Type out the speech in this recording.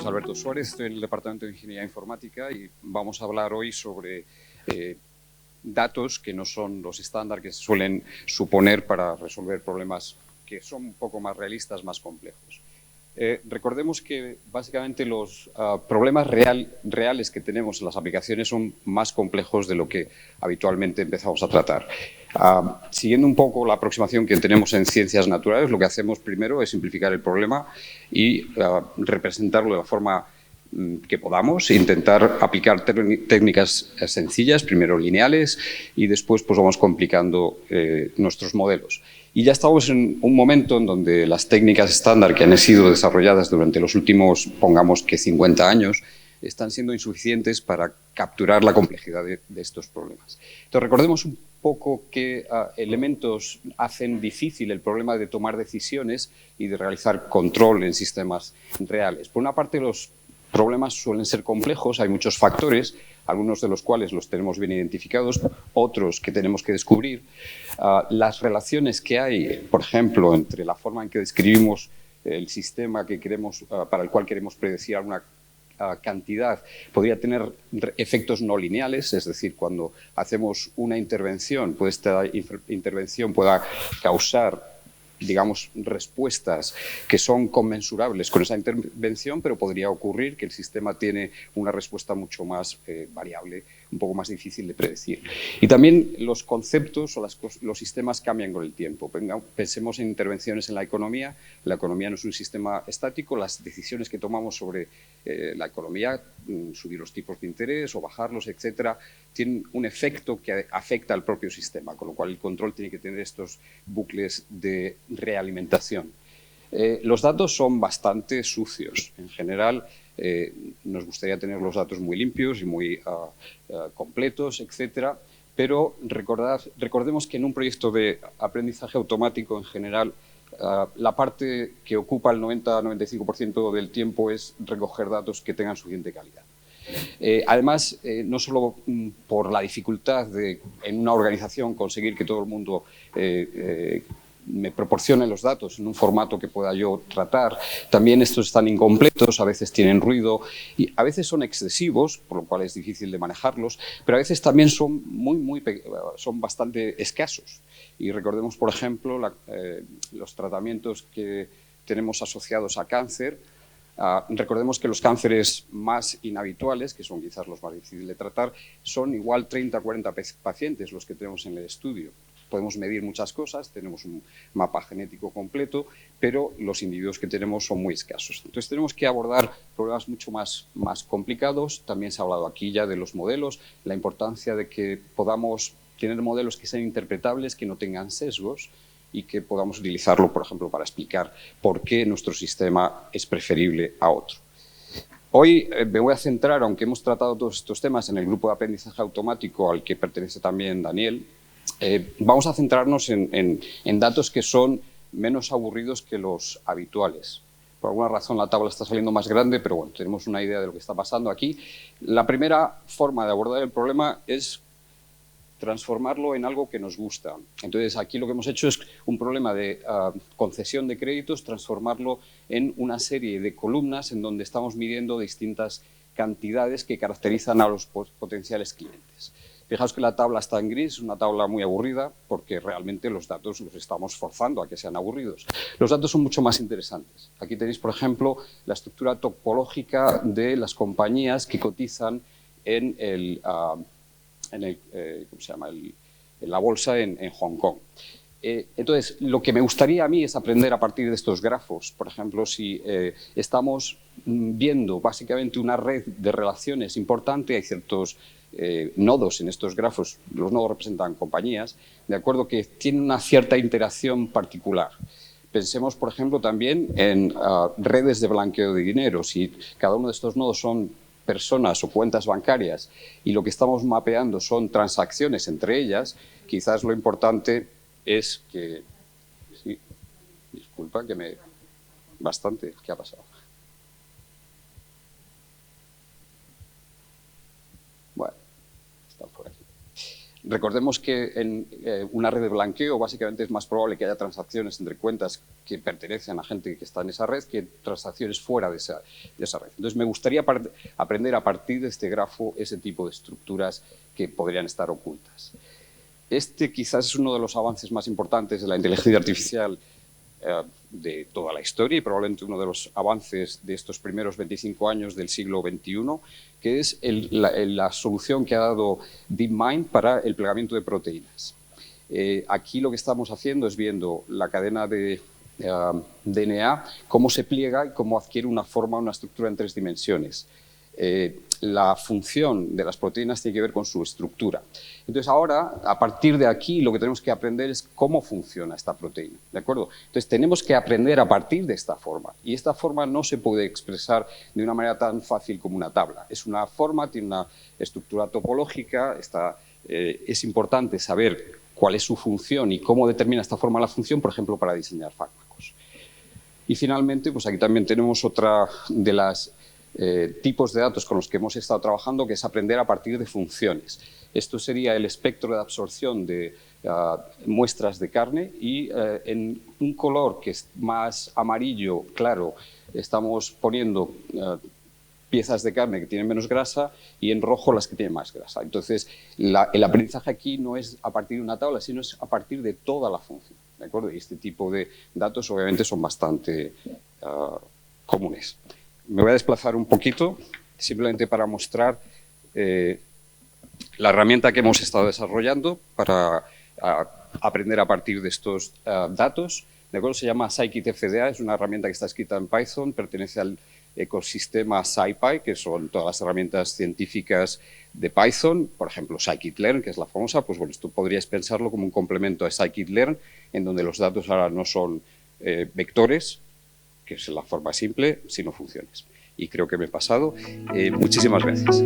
Alberto Suárez, estoy en el Departamento de Ingeniería Informática y vamos a hablar hoy sobre datos que no son los estándares que se suelen suponer para resolver problemas que son un poco más realistas, más complejos. Recordemos que básicamente los problemas reales que tenemos en las aplicaciones son más complejos de lo que habitualmente empezamos a tratar. Siguiendo un poco la aproximación que tenemos en ciencias naturales, lo que hacemos primero es simplificar el problema y representarlo de la forma que podamos, intentar aplicar técnicas sencillas, primero lineales, y después pues vamos complicando nuestros modelos. Y ya estamos en un momento en donde las técnicas estándar que han sido desarrolladas durante los últimos, pongamos que 50 años, están siendo insuficientes para capturar la complejidad de estos problemas. Entonces, recordemos un poco qué elementos hacen difícil el problema de tomar decisiones y de realizar control en sistemas reales. Por una parte, los problemas suelen ser complejos, hay muchos factores, algunos de los cuales los tenemos bien identificados, otros que tenemos que descubrir. Las relaciones que hay, por ejemplo, entre la forma en que describimos el sistema que queremos, para el cual queremos predecir alguna cantidad, podría tener efectos no lineales, es decir, cuando hacemos una intervención, pues esta intervención pueda causar, digamos, respuestas que son conmensurables con esa intervención, pero podría ocurrir que el sistema tiene una respuesta mucho más variable, un poco más difícil de predecir. Y también los conceptos o los sistemas cambian con el tiempo. Pensemos en intervenciones en la economía. La economía no es un sistema estático. Las decisiones que tomamos sobre la economía, subir los tipos de interés o bajarlos, etcétera, tienen un efecto que afecta al propio sistema, con lo cual el control tiene que tener estos bucles de realimentación. Los datos son bastante sucios. En general, nos gustaría tener los datos muy limpios y muy completos, etcétera, pero recordemos que en un proyecto de aprendizaje automático, en general, la parte que ocupa el 90-95% del tiempo es recoger datos que tengan suficiente calidad. Además, no solo por la dificultad de, en una organización, conseguir que todo el mundo me proporcione los datos en un formato que pueda yo tratar, también estos están incompletos, a veces tienen ruido y a veces son excesivos, por lo cual es difícil de manejarlos, pero a veces también son son bastante escasos. Y recordemos, por ejemplo, los tratamientos que tenemos asociados a cáncer. Recordemos que los cánceres más inhabituales, que son quizás los más difíciles de tratar, son igual 30-40 pacientes los que tenemos en el estudio. Podemos medir muchas cosas, tenemos un mapa genético completo, pero los individuos que tenemos son muy escasos. Entonces tenemos que abordar problemas mucho más complicados. También se ha hablado aquí ya de los modelos, la importancia de que podamos tener modelos que sean interpretables, que no tengan sesgos, y que podamos utilizarlo, por ejemplo, para explicar por qué nuestro sistema es preferible a otro. Hoy me voy a centrar, aunque hemos tratado todos estos temas en el grupo de aprendizaje automático al que pertenece también Daniel, vamos a centrarnos en datos que son menos aburridos que los habituales. Por alguna razón la tabla está saliendo más grande, pero bueno, tenemos una idea de lo que está pasando aquí. La primera forma de abordar el problema es transformarlo en algo que nos gusta. Entonces, aquí lo que hemos hecho es un problema de concesión de créditos, transformarlo en una serie de columnas en donde estamos midiendo distintas cantidades que caracterizan a los potenciales clientes. Fijaos que la tabla está en gris, una tabla muy aburrida, porque realmente los datos los estamos forzando a que sean aburridos. Los datos son mucho más interesantes. Aquí tenéis, por ejemplo, la estructura topológica de las compañías que cotizan en la bolsa en Hong Kong. Entonces, lo que me gustaría a mí es aprender a partir de estos grafos. Por ejemplo, si estamos viendo básicamente una red de relaciones importante, hay ciertos nodos en estos grafos, los nodos representan compañías, de acuerdo, que tienen una cierta interacción particular. Pensemos, por ejemplo, también en redes de blanqueo de dinero. Si cada uno de estos nodos son personas o cuentas bancarias y lo que estamos mapeando son transacciones entre ellas, quizás lo importante es que... Sí, disculpa que me... Bastante, ¿qué ha pasado? Bueno, están por aquí. Recordemos que en una red de blanqueo básicamente es más probable que haya transacciones entre cuentas que pertenecen a gente que está en esa red que transacciones fuera de esa red. Entonces me gustaría aprender a partir de este grafo ese tipo de estructuras que podrían estar ocultas. Este quizás es uno de los avances más importantes de la inteligencia artificial de toda la historia y probablemente uno de los avances de estos primeros 25 años del siglo XXI, que es la solución que ha dado DeepMind para el plegamiento de proteínas. Aquí lo que estamos haciendo es viendo la cadena de DNA, cómo se pliega y cómo adquiere una forma, una estructura en 3 dimensiones. La función de las proteínas tiene que ver con su estructura. Entonces ahora, a partir de aquí, lo que tenemos que aprender es cómo funciona esta proteína, ¿de acuerdo? Entonces tenemos que aprender a partir de esta forma, y esta forma no se puede expresar de una manera tan fácil como una tabla. Es una forma, tiene una estructura topológica, es importante saber cuál es su función y cómo determina esta forma la función, por ejemplo, para diseñar fármacos. Y finalmente, pues aquí también tenemos otra de las tipos de datos con los que hemos estado trabajando, que es aprender a partir de funciones. Esto sería el espectro de absorción de muestras de carne y en un color que es más amarillo claro estamos poniendo piezas de carne que tienen menos grasa y en rojo las que tienen más grasa. Entonces el aprendizaje aquí no es a partir de una tabla, sino es a partir de toda la función, ¿de acuerdo? Y este tipo de datos obviamente son bastante comunes. Me voy a desplazar un poquito, simplemente para mostrar la herramienta que hemos estado desarrollando para aprender a partir de estos datos. ¿De acuerdo? Se llama Scikit-FDA, es una herramienta que está escrita en Python, pertenece al ecosistema SciPy, que son todas las herramientas científicas de Python, por ejemplo Scikit-learn, que es la famosa. Pues bueno, esto podríais pensarlo como un complemento a Scikit-learn, en donde los datos ahora no son vectores, que es la forma simple, sino funciones. Y creo que me he pasado. Muchísimas gracias.